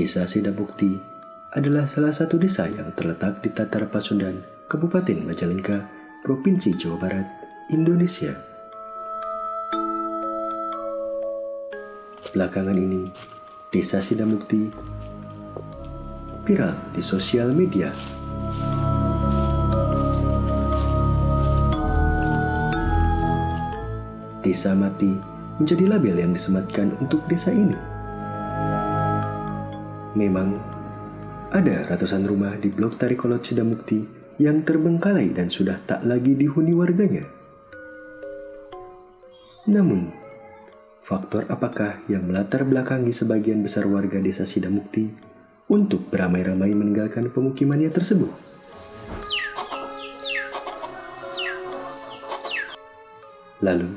Desa Sidamukti adalah salah satu desa yang terletak di Tatar Pasundan, Kabupaten Majalengka, Provinsi Jawa Barat, Indonesia. Belakangan ini, Desa Sidamukti viral di sosial media. Desa Mati menjadi label yang disematkan untuk desa ini. Memang, ada ratusan rumah di Blok Tarikolot Sidamukti yang terbengkalai dan sudah tak lagi dihuni warganya. Namun, faktor apakah yang melatar belakangi sebagian besar warga desa Sidamukti untuk beramai-ramai meninggalkan pemukimannya tersebut? Lalu,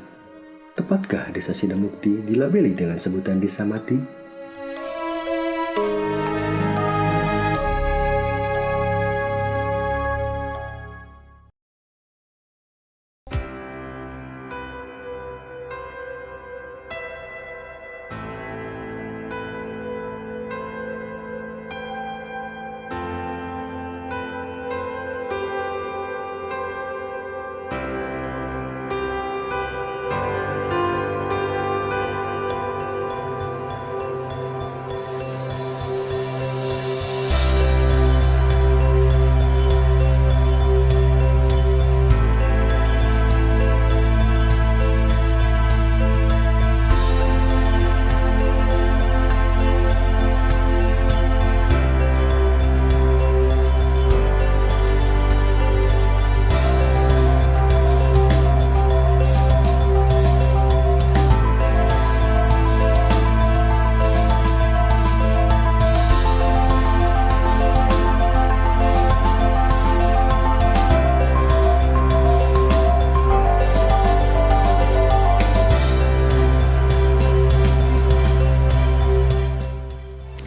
tepatkah desa Sidamukti dilabeli dengan sebutan Desa Mati?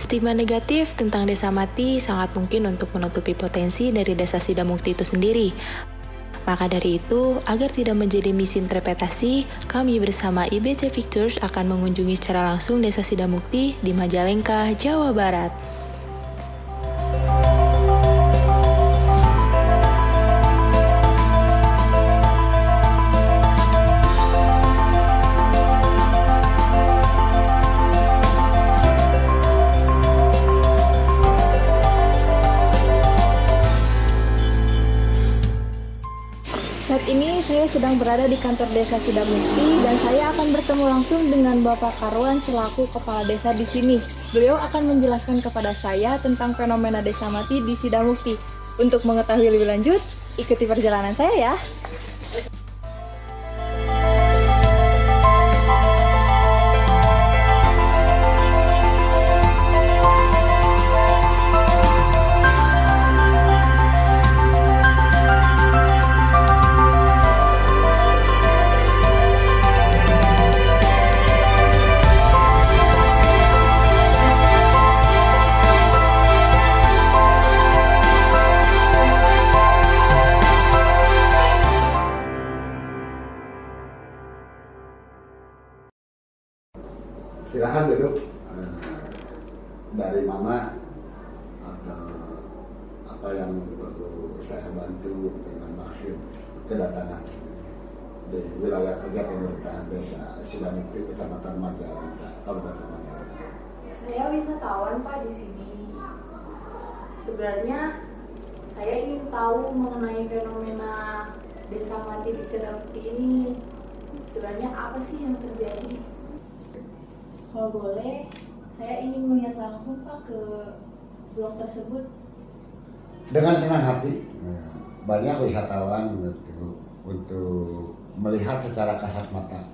Stigma negatif tentang Desa Mati sangat mungkin untuk menutupi potensi dari Desa Sidamukti itu sendiri. Maka dari itu, agar tidak menjadi misinterpretasi, kami bersama IBC Pictures akan mengunjungi secara langsung Desa Sidamukti di Majalengka, Jawa Barat. Saat ini saya sedang berada di kantor Desa Sidamukti dan saya akan bertemu langsung dengan Bapak Karwan selaku kepala desa di sini. Beliau akan menjelaskan kepada saya tentang fenomena Desa Mati di Sidamukti. Untuk mengetahui lebih lanjut, ikuti perjalanan saya ya. Silahkan duduk. Dari mana atau apa yang perlu saya bantu dengan maksud kedatangan di wilayah kerja pemerintahan Desa Sidamukti, Kecamatan Majalengka, Kabupaten Majalengka. Saya wisatawan Pak di sini. Sebenarnya saya ingin tahu mengenai fenomena Desa Mati di Sidamukti ini. Sebenarnya apa sih yang terjadi? Kalau boleh, saya ingin melihat langsung Pak ke blok tersebut. Dengan senang hati, banyak wisatawan untuk melihat secara kasat mata.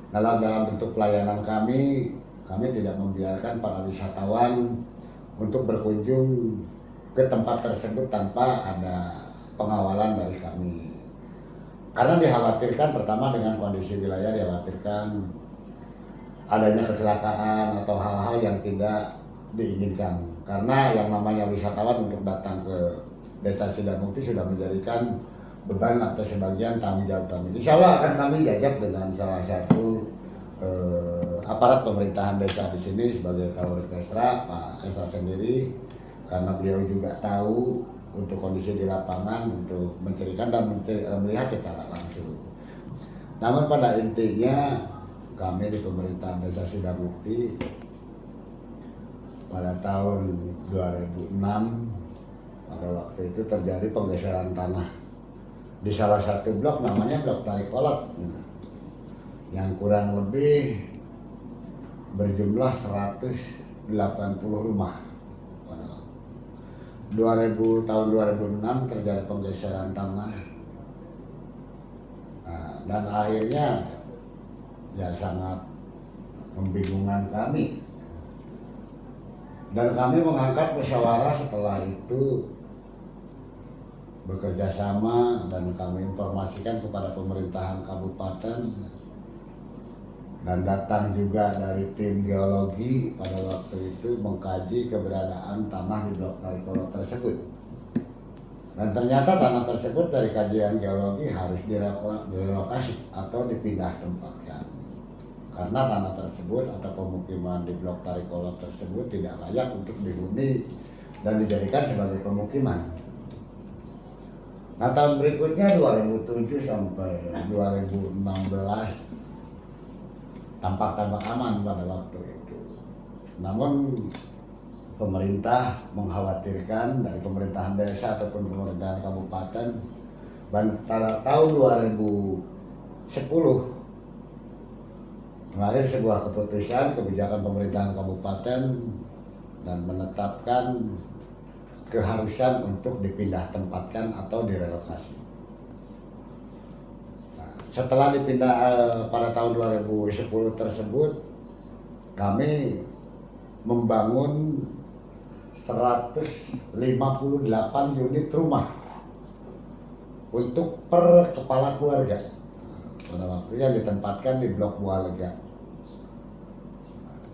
Dalam bentuk pelayanan kami tidak membiarkan para wisatawan untuk berkunjung ke tempat tersebut tanpa ada pengawalan dari kami. Karena dikhawatirkan, pertama dengan kondisi wilayah dikhawatirkan adanya kecelakaan atau hal-hal yang tidak diinginkan. Karena yang namanya wisatawan untuk datang ke Desa Sidamukti sudah menjadikan beban atau sebagian tanggung jawab kami. Insya Allah akan kami jajak dengan salah satu aparat pemerintahan desa di sini sebagai Kapolrestra Pak Kesra sendiri, karena beliau juga tahu untuk kondisi di lapangan untuk mencirikan dan melihat secara langsung. Namun pada intinya kami di pemerintahan desa Sidamukti pada tahun 2006 pada waktu itu terjadi penggeseran tanah di salah satu blok, namanya blok Tarikolot, yang kurang lebih berjumlah 180 rumah. Tahun 2006 terjadi penggeseran tanah, dan akhirnya ya sangat membingungkan kami, dan kami mengangkat musyawarah setelah itu bekerja sama, dan kami informasikan kepada pemerintahan kabupaten, dan datang juga dari tim geologi pada waktu itu mengkaji keberadaan tanah di blok Tarikolot tersebut. Dan ternyata tanah tersebut dari kajian geologi harus direlokasi atau dipindah tempatkan, karena tanah tersebut atau pemukiman di blok Tarikolot tersebut tidak layak untuk dihuni dan dijadikan sebagai pemukiman. Nah, tahun berikutnya 2007 sampai 2016 tampak aman pada waktu itu. Namun pemerintah mengkhawatirkan dari pemerintahan desa ataupun pemerintahan kabupaten, dan pada tahun 2010 melahir sebuah keputusan kebijakan pemerintahan kabupaten dan menetapkan keharusan untuk dipindah tempatkan atau direlokasi. Setelah dipindah pada tahun 2010 tersebut, kami membangun 158 unit rumah untuk per kepala keluarga. Pada waktunya ditempatkan di blok Bualega.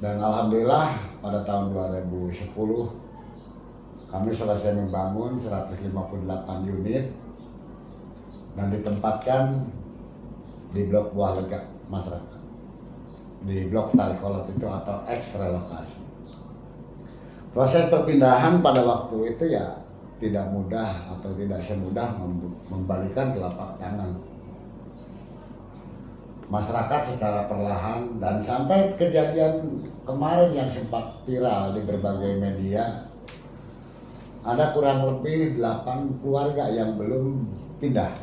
Dan alhamdulillah pada tahun 2010 kami selesai membangun 158 unit dan ditempatkan di blok Bualega masyarakat, di blok Tarikolot itu atau eks relokasi. Proses perpindahan pada waktu itu ya tidak mudah atau tidak semudah membalikan telapak tangan. Masyarakat secara perlahan, dan sampai kejadian kemarin yang sempat viral di berbagai media, ada kurang lebih 8 keluarga yang belum pindah.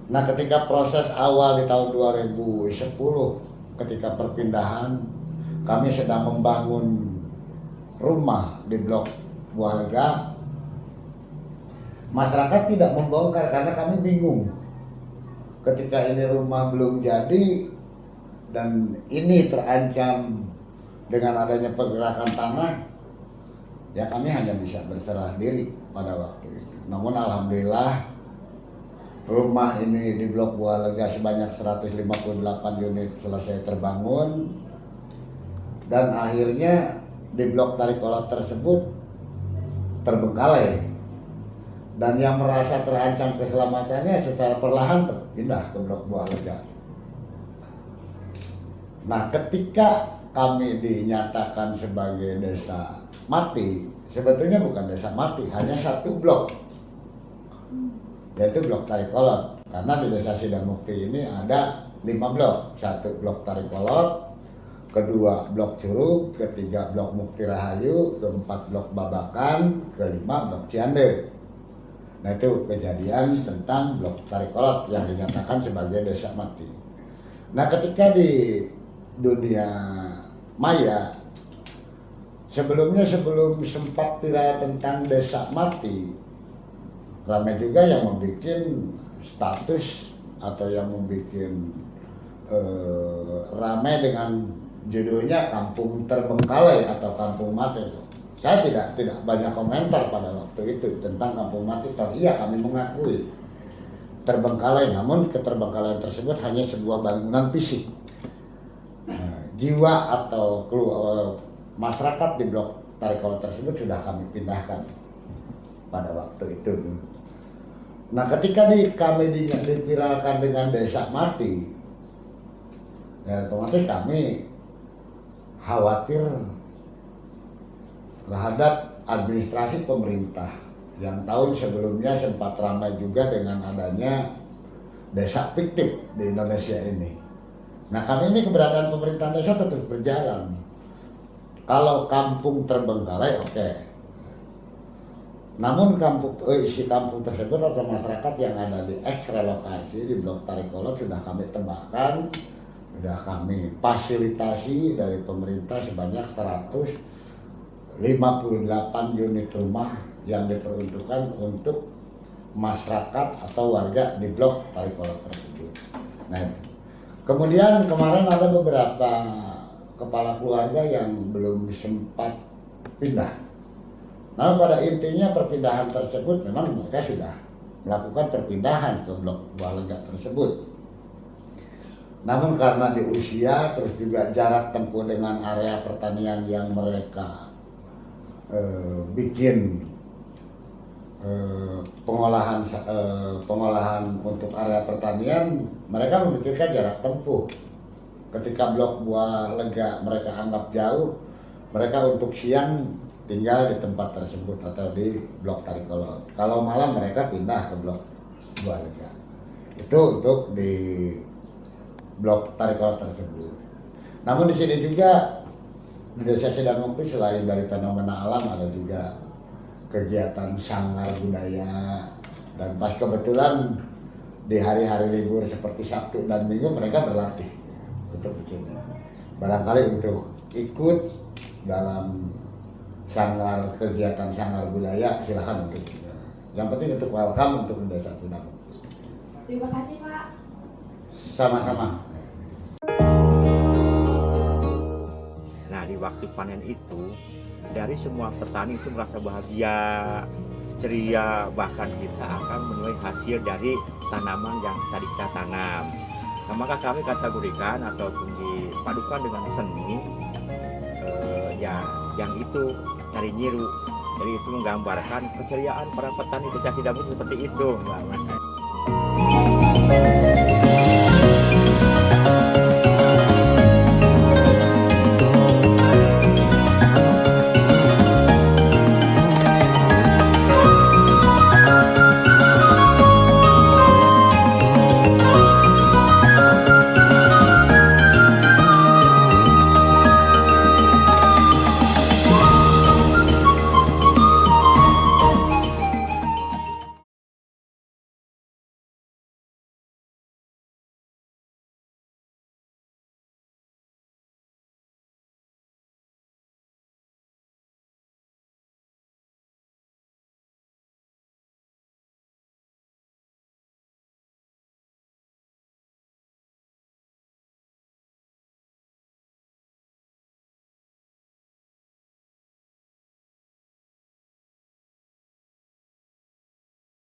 Nah, ketika proses awal di tahun 2010, ketika perpindahan, kami sedang membangun rumah di blok Bualega. Masyarakat tidak membongkar karena kami bingung. Ketika ini rumah belum jadi dan ini terancam dengan adanya pergerakan tanah, ya kami hanya bisa berserah diri pada waktu itu. Namun alhamdulillah rumah ini di blok Bualega sebanyak 158 unit selesai terbangun, dan akhirnya di blok Tarikolot tersebut terbengkalai, dan yang merasa terancam keselamatannya secara perlahan pindah ke blok Bualega. Nah, ketika kami dinyatakan sebagai desa mati, sebetulnya bukan desa mati, hanya satu blok, yaitu blok Tarikolot. Karena di desa Sidamukti ini ada 5 blok, 1 blok Tarikolot, kedua blok Curug, ketiga blok Mukti Rahayu, keempat blok Babakan, kelima blok Ciande. Nah, itu kejadian tentang blok Tarikolot yang dinyatakan sebagai desa mati. Nah, ketika di dunia maya, sebelum sempat viral tentang desa mati, ramai juga yang membuat status atau yang membuat ramai dengan judulnya Kampung Terbengkalai atau Kampung Mati. Saya tidak banyak komentar pada waktu itu tentang Kampung Mati. Iya, kami mengakui terbengkalai, namun keterbengkalaian tersebut hanya sebuah bangunan fisik. Jiwa atau masyarakat di blok Tarikolot tersebut sudah kami pindahkan pada waktu itu. Nah, ketika kami diviralkan dengan desa mati, Ya, otomatis kami khawatir terhadap administrasi pemerintah yang tahun sebelumnya sempat ramai juga dengan adanya desa fiktif di Indonesia ini. Nah, kami ini keberadaan pemerintahan desa tetap berjalan. Kalau kampung terbengkalai, oke. Namun isi kampung tersebut atau masyarakat yang ada di relokasi di Blok Tarikolot sudah kami tembakkan, sudah kami fasilitasi dari pemerintah sebanyak 158 unit rumah yang diperuntukkan untuk masyarakat atau warga di Blok Tarikolot tersebut. Nah, kemudian kemarin ada beberapa kepala keluarga yang belum sempat pindah. Nah, pada intinya perpindahan tersebut memang mereka sudah melakukan perpindahan ke blok buah lega tersebut. Namun karena di usia terus juga jarak tempuh dengan area pertanian yang mereka bikin pengolahan untuk area pertanian, mereka memikirkan jarak tempuh. Ketika blok buah lega mereka anggap jauh, mereka untuk siang tinggal di tempat tersebut atau di Blok Tarikolot. Kalau malam mereka pindah ke Blok buah lega. Itu untuk di Blok Tarikolot tersebut. Namun di sini juga di Desa Sidamukti selain dari fenomena alam ada juga kegiatan sanggar budaya, dan pas kebetulan di hari-hari libur seperti Sabtu dan Minggu mereka berlatih untuk di sini. Barangkali untuk ikut dalam kegiatan sanggar budaya silakan untuk. Yang penting untuk welcome untuk Desa Sidamukti. Terima kasih Pak. Sama-sama. Nah, di waktu panen itu dari semua petani itu merasa bahagia, ceria, bahkan kita akan menuai hasil dari tanaman yang tadi kita tanam. Nah, maka kami kategorikan ataupun dipadukan dengan seni yang itu tari nyiru. Jadi itu menggambarkan keceriaan para petani Desa Sidamukti seperti itu.